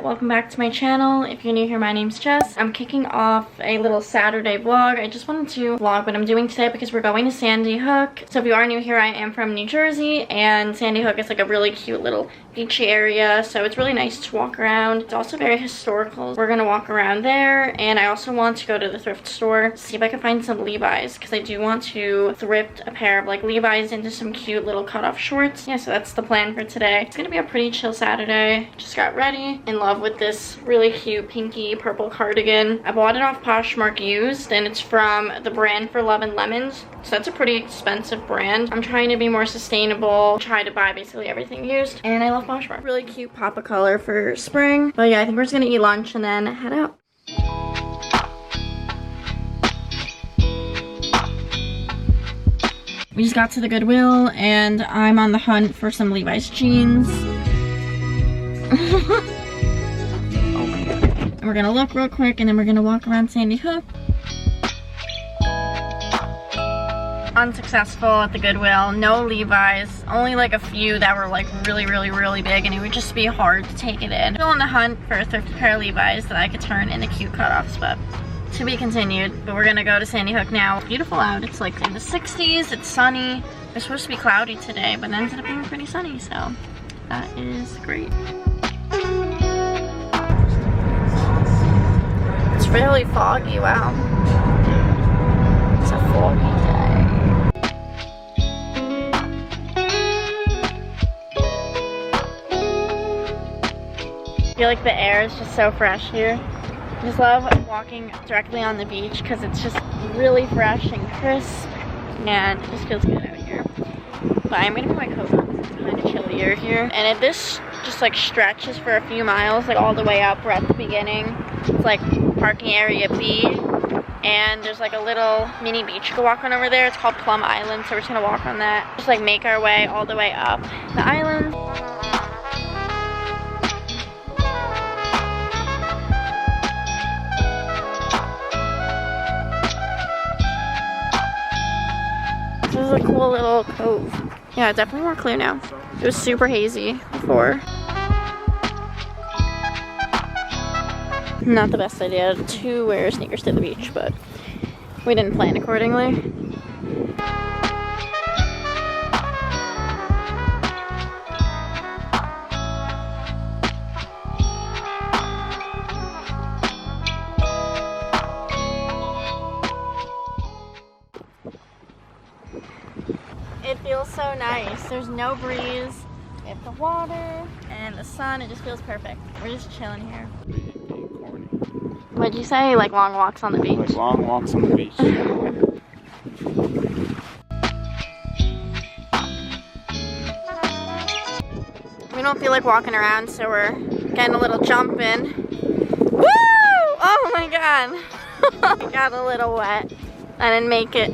welcome back to my channel. If you're new here, my name's Jess. I'm kicking off a little Saturday vlog. I just wanted to vlog what I'm doing today because we're going to Sandy Hook. So if you are new here, I am from New Jersey, and Sandy Hook is like a really cute little beachy area, so it's really nice to walk around. It's also very historical. We're gonna walk around there, and I also want to go to the thrift store, see if I can find some Levi's, because I do want to thrift a pair of like Levi's into some cute little cutoff shorts. Yeah, so that's the plan for today. It's gonna be a pretty chill Saturday. Just got ready. In love with this really cute pinky purple cardigan. I bought it off Poshmark used, and it's from the brand For Love and Lemons, so that's a pretty expensive brand. I'm trying to be more sustainable, try to buy basically everything used, and I love Poshmark. Really cute pop of color for spring. But yeah, I think we're just gonna eat lunch and then head out. We just got to the Goodwill, and I'm on the hunt for some Levi's jeans. Oh my god. And we're gonna look real quick, and then we're gonna walk around Sandy Hook. Unsuccessful at the Goodwill. No Levi's. Only like a few that were like really big, and it would just be hard to take it in. Still on the hunt for a thrifted pair of Levi's that I could turn into cute cutoffs, but to be continued. But we're gonna go to Sandy Hook now. It's beautiful out. It's like in the 60s. It's sunny. It's supposed to be cloudy today, but it ended up being pretty sunny, so that is great. It's really foggy. Wow. It's a foggy day. I feel like the air is just so fresh here. I just love walking directly on the beach because it's just really fresh and crisp, and it just feels good out here. But I'm gonna put my coat on because it's kind of chillier here. And if this just like stretches for a few miles, like all the way up, we're at the beginning. It's like parking area B, and there's like a little mini beach you can walk on over there. It's called Plum Island, so we're just gonna walk on that. Just like make our way all the way up the island. This is a cool little cove. Yeah, it's definitely more clear now. It was super hazy before. Not the best idea to wear sneakers to the beach, but we didn't plan accordingly. It feels so nice. There's no breeze. We have the water and the sun. It just feels perfect. We're just chilling here. What'd you say? Like long walks on the beach? Like long walks on the beach. We don't feel like walking around, so we're getting a little jump in. Woo! Oh my god. I got a little wet. I didn't make it.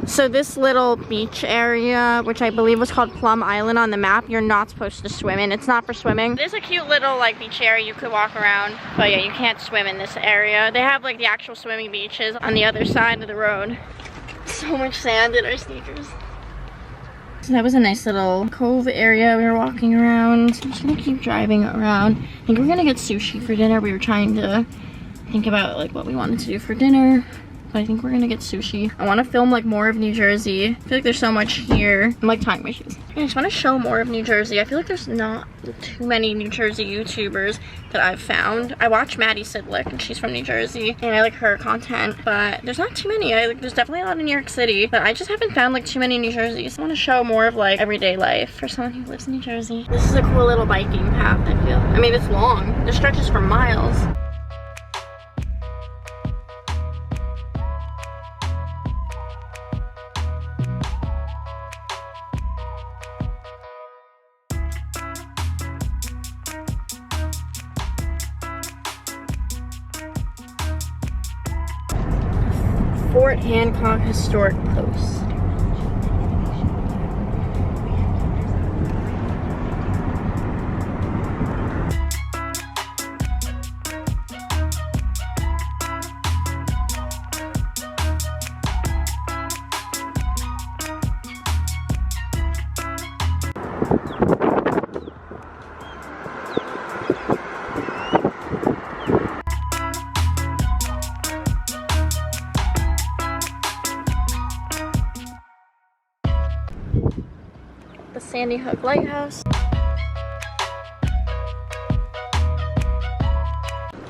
So this little beach area, which I believe was called Plum Island on the map, you're not supposed to swim in. It's not for swimming. There's a cute little like beach area you could walk around, but yeah, you can't swim in this area. They have like the actual swimming beaches on the other side of the road. So much sand in our sneakers. So that was a nice little cove area we were walking around. I'm just gonna keep driving around. I think we're gonna get sushi for dinner. We were trying to think about like what we wanted to do for dinner. But I think we're gonna get sushi. I wanna film like more of New Jersey. I feel like there's so much here. I'm like tying my shoes. I just wanna show more of New Jersey. I feel like there's not too many New Jersey YouTubers that I've found. I watch Maddie Sidlick, and she's from New Jersey, and I like her content, but there's not too many. There's definitely a lot in New York City, but I just haven't found like too many New Jerseys. I wanna show more of like everyday life for someone who lives in New Jersey. This is a cool little biking path, I feel. I mean, it's long. It stretches for miles. Fort Hancock Historic Post. Sandy Hook Lighthouse.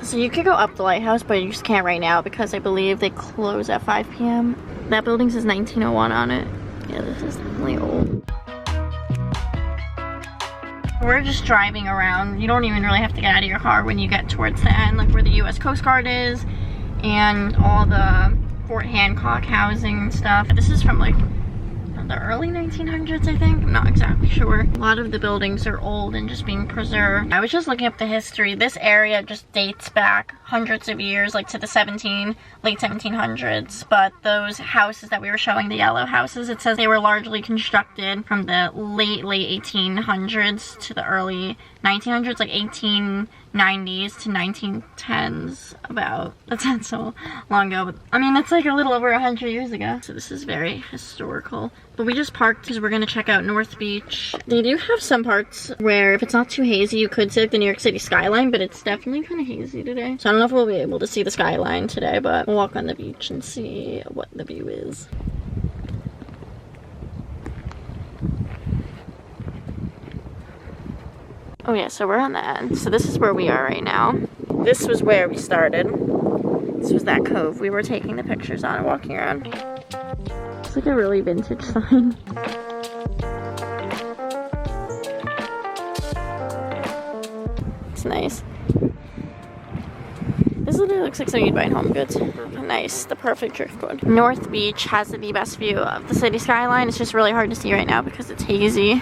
So you could go up the lighthouse, but you just can't right now because I believe they close at 5 p.m. That building says 1901 on it. Yeah, this is definitely old. We're just driving around. You don't even really have to get out of your car when you get towards the end, like where the U.S. Coast Guard is and all the Fort Hancock housing and stuff. This is from like the early 1900s, I think. I'm not exactly sure. A lot of the buildings are old and just being preserved. I was just looking up the history. This area just dates back hundreds of years, like to the late 1700s. But those houses that we were showing, the yellow houses, it says they were largely constructed from the late 1800s to the early 1900s, like 1890s to 1910s about. That's not so long ago, but I mean, it's like a little over 100 years ago. So this is very historical. But we just parked because we're gonna check out North Beach. They do have some parts where if it's not too hazy, you could see like the New York City skyline, but it's definitely kind of hazy today. So I don't know if we'll be able to see the skyline today, but we'll walk on the beach and see what the view is. Oh yeah, so we're on the end. So this is where we are right now. This was where we started. This was that cove we were taking the pictures on and walking around. It's like a really vintage sign. It's nice. This literally looks like something you'd buy in Home Goods. Nice, the perfect driftwood. North Beach has the best view of the city skyline. It's just really hard to see right now because it's hazy.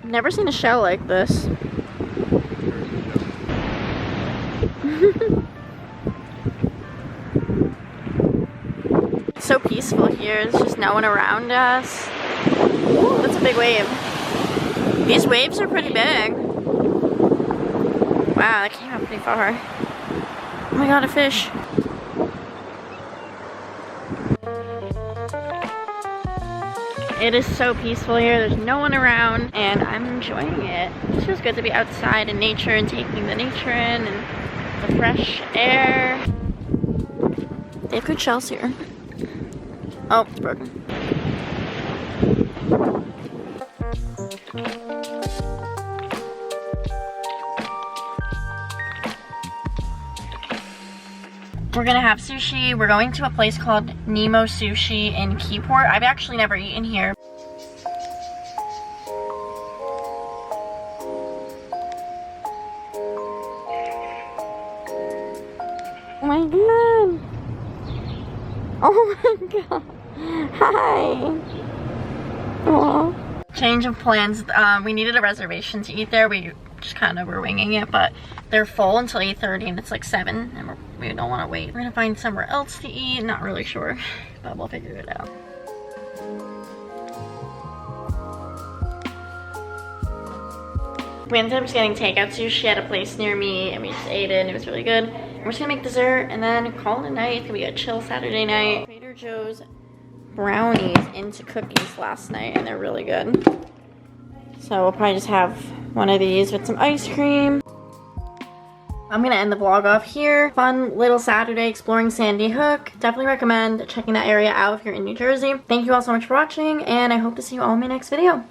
Never seen a shell like this. It's so peaceful here. There's just no one around us. Ooh, that's a big wave. These waves are pretty big. Wow, that came out pretty far. Oh my god, a fish. It is so peaceful here. There's no one around and I'm enjoying it. It just feels good to be outside in nature and taking the nature in and the fresh air. They have good shells here. Oh, it's broken. We're gonna have sushi. We're going to a place called Nemo Sushi in Keyport. I've actually never eaten here. Oh my god. Oh my god. Hi. Aww. Change of plans. We needed a reservation to eat there. We just kind of were winging it, but they're full until 8:30 and it's like 7 and we don't want to wait. We're gonna find somewhere else to eat. Not really sure, but we'll figure it out. We ended up just getting takeout sushi at a place near me and we just ate it and it was really good. We're just gonna make dessert and then call it a night. It's gonna be a chill Saturday night. Trader Joe's brownies into cookies last night and they're really good. So we'll probably just have one of these with some ice cream. I'm gonna end the vlog off here. Fun little Saturday exploring Sandy Hook. Definitely recommend checking that area out if you're in New Jersey. Thank you all so much for watching and I hope to see you all in my next video.